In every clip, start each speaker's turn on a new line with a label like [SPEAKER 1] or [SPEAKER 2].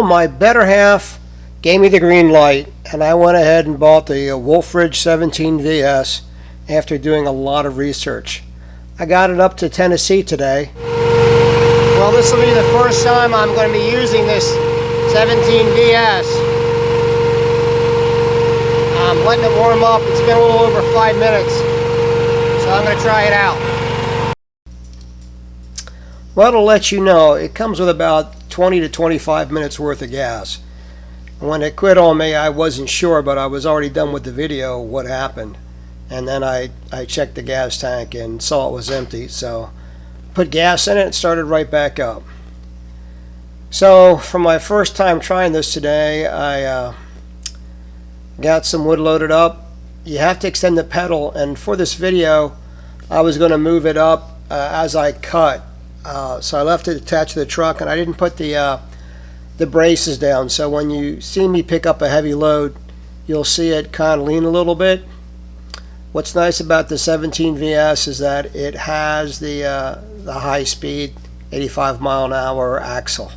[SPEAKER 1] my better half gave me the green light, and I went ahead and bought the Wolferidge 17 VS after doing a lot of research. I got it up to Tennessee today. Well, this will be the first time I'm going to be using this 17 VS. I'm letting it warm up. It's been a little over 5 minutes, so I'm going to try it out. Well, to let you know, it comes with about 20 to 25 minutes worth of gas. When it quit on me, I wasn't sure, but I was already done with the video what happened. And then I checked the gas tank and saw it was empty, so put gas in it and started right back up. So for my first time trying this today, I got some wood loaded up. You have to extend the pedal, and for this video I was going to move it up as I cut. So I left it attached to the truck, and I didn't put the braces down, so when you see me pick up a heavy load, you'll see it kind of lean a little bit. What's nice about the 17 VS is that it has the high-speed 85-mile-an-hour axle.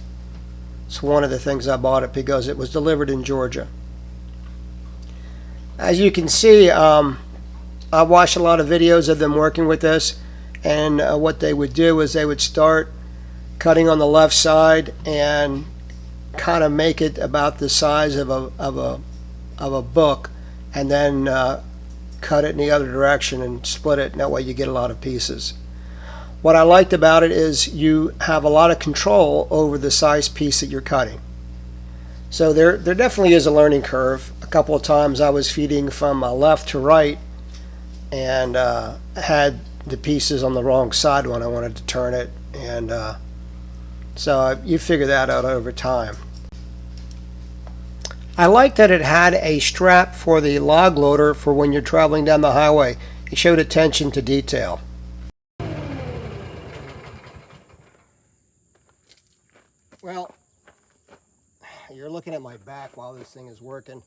[SPEAKER 1] It's one of the things I bought it because it was delivered in Georgia. As you can see, I watched a lot of videos of them working with this, and what they would do is they would start cutting on the left side and kind of make it about the size of a book, and then cut it in the other direction and split it, and that way you get a lot of pieces. What I liked about it is you have a lot of control over the size piece that you're cutting. So there definitely is a learning curve. A couple of times I was feeding from left to right and had the pieces on the wrong side when I wanted to turn it, and so you figure that out over time. I like that it had a strap for the log loader for when you're traveling down the highway. It showed attention to detail. Well, you're looking at my back while this thing is working.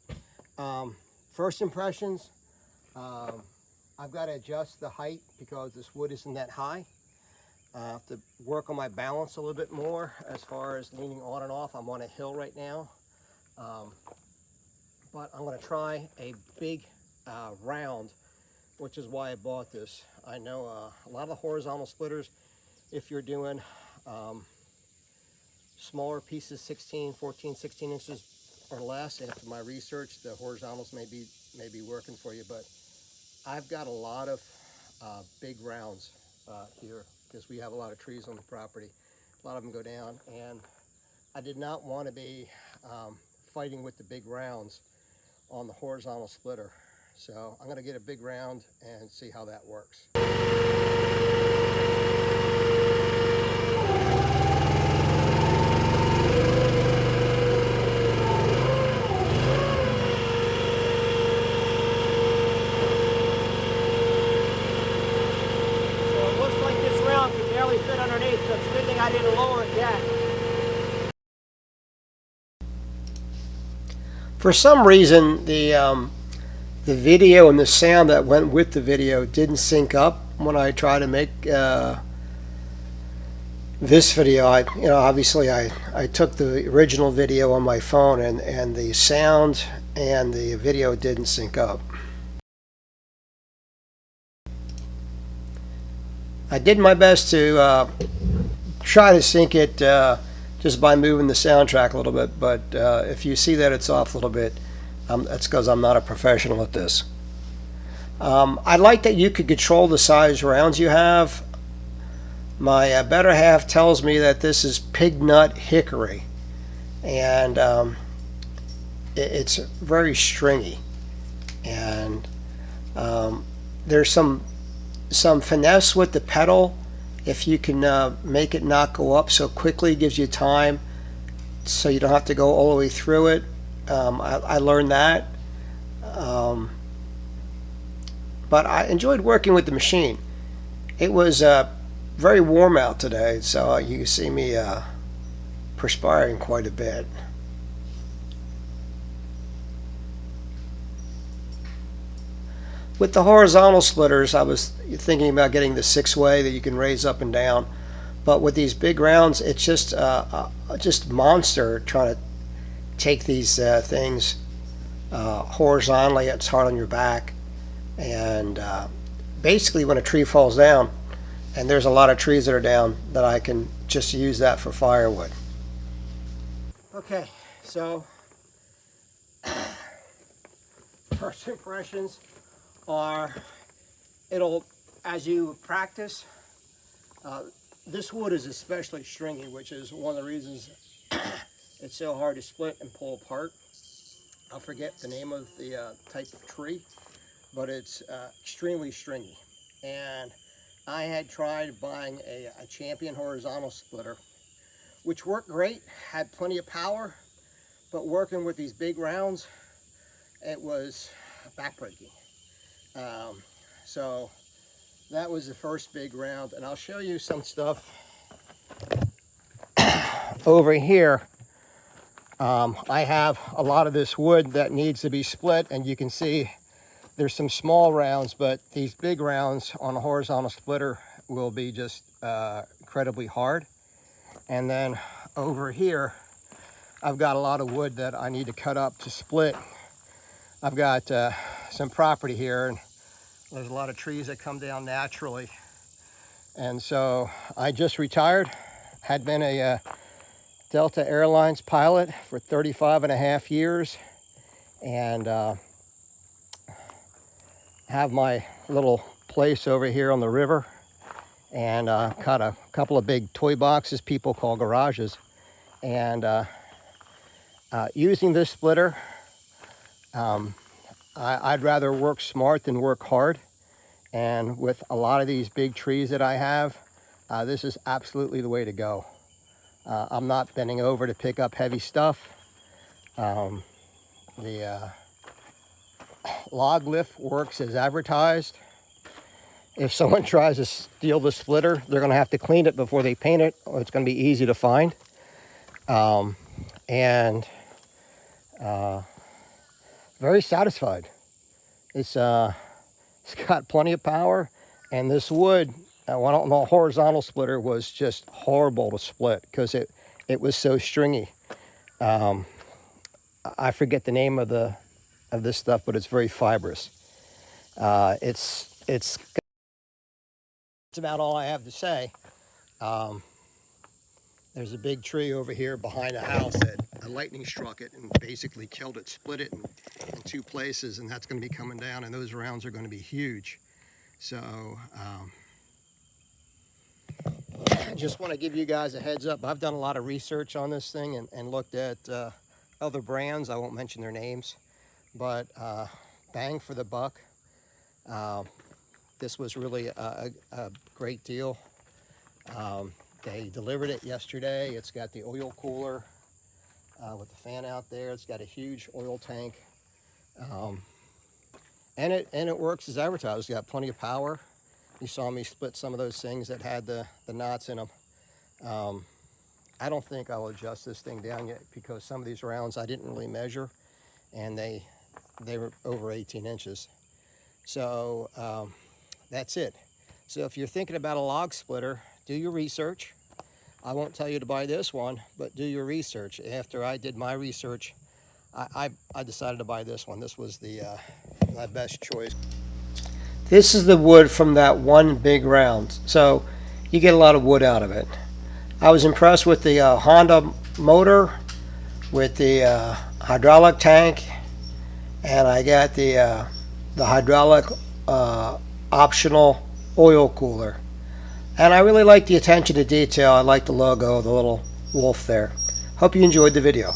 [SPEAKER 1] First impressions, I've got to adjust the height because this wood isn't that high. I have to work on my balance a little bit more as far as leaning on and off. I'm on a hill right now. But I'm going to try a big round, which is why I bought this. I know a lot of the horizontal splitters, if you're doing smaller pieces, 14, 16 inches or less, after my research, the horizontals may be working for you, but I've got a lot of big rounds here because we have a lot of trees on the property. A lot of them go down, and I did not want to be fighting with the big rounds on the horizontal splitter. So I'm going to get a big round and see how that works. So it looks like this round can barely fit underneath, so it's a good thing I didn't lower it yet. For some reason, the video and the sound that went with the video didn't sync up when I tried to make this video. Obviously I took the original video on my phone, and the sound and the video didn't sync up. I did my best to try to sync it just by moving the soundtrack a little bit, but if you see that it's off a little bit, that's because I'm not a professional at this. I like that you could control the size rounds you have. My better half tells me that this is pig nut hickory, and it's very stringy, and there's some finesse with the pedal. If you can make it not go up so quickly, it gives you time so you don't have to go all the way through it. I learned that. But I enjoyed working with the machine. It was very warm out today, so you can see me perspiring quite a bit. With the horizontal splitters, I was thinking about getting the 6-way that you can raise up and down, but with these big rounds, it's just monster trying to take these things horizontally. It's hard on your back, and basically when a tree falls down, and there's a lot of trees that are down, that I can just use that for firewood. Okay, so first impressions are, as you practice, this wood is especially stringy, which is one of the reasons it's so hard to split and pull apart. I forget the name of the type of tree, but it's extremely stringy. And I had tried buying a Champion horizontal splitter, which worked great, had plenty of power, but working with these big rounds, it was backbreaking. So that was the first big round, and I'll show you some stuff over here. I have a lot of this wood that needs to be split, and you can see there's some small rounds, but these big rounds on a horizontal splitter will be just incredibly hard. And then over here, I've got a lot of wood that I need to cut up to split. I've got some property here, and there's a lot of trees that come down naturally. And so I just retired, had been a Delta Airlines pilot for 35.5 years, and have my little place over here on the river, and got a couple of big toy boxes people call garages. And using this splitter, I'd rather work smart than work hard. And with a lot of these big trees that I have, this is absolutely the way to go. I'm not bending over to pick up heavy stuff. The log lift works as advertised. If someone tries to steal the splitter, they're going to have to clean it before they paint it, or it's going to be easy to find. Very satisfied. It's got plenty of power, and this wood, on the horizontal splitter, was just horrible to split because it was so stringy. I forget the name of this stuff, but it's very fibrous. It's about all I have to say. There's a big tree over here behind the house that a lightning struck it and basically killed it, split it in two places, and that's going to be coming down, and those rounds are going to be huge. So just want to give you guys a heads up. I've done a lot of research on this thing and looked at other brands. I won't mention their names, but bang for the buck. This was really a great deal. They delivered it yesterday. It's got the oil cooler with the fan out there. It's got a huge oil tank, and it works as advertised. It's got plenty of power. You saw me split some of those things that had the knots in them. I don't think I'll adjust this thing down yet because some of these rounds I didn't really measure, and they were over 18 inches. So that's it. So if you're thinking about a log splitter, do your research. I won't tell you to buy this one, but do your research. After I did my research, I decided to buy this one. This was my best choice. This is the wood from that one big round, so you get a lot of wood out of it. I was impressed with the Honda motor, with the hydraulic tank, and I got the hydraulic optional oil cooler. And I really like the attention to detail. I like the logo, the little wolf there. Hope you enjoyed the video.